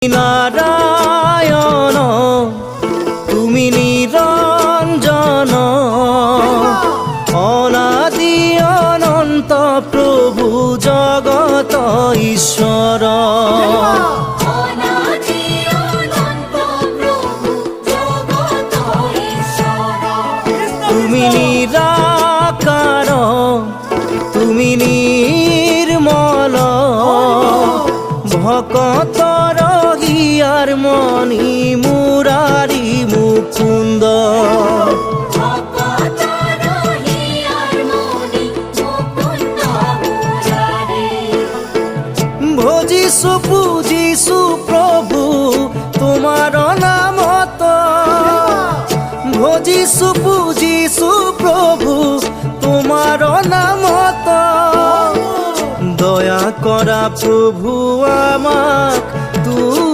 নারায়ণ তুমি নিরঞ্জন অনাদি অনন্ত প্রভু জগত ঈশ্বর। তুমি নিরাকার তুমি নির্মল ভকতর হিয়ার মণি মুরারি মুকুন্দ। ভজিছু পূজিছু প্রভু তোমার নামত, ভজিছু পূজিছু প্রভু তোমার নামত। দয়া করা প্রভু আমাক তুমি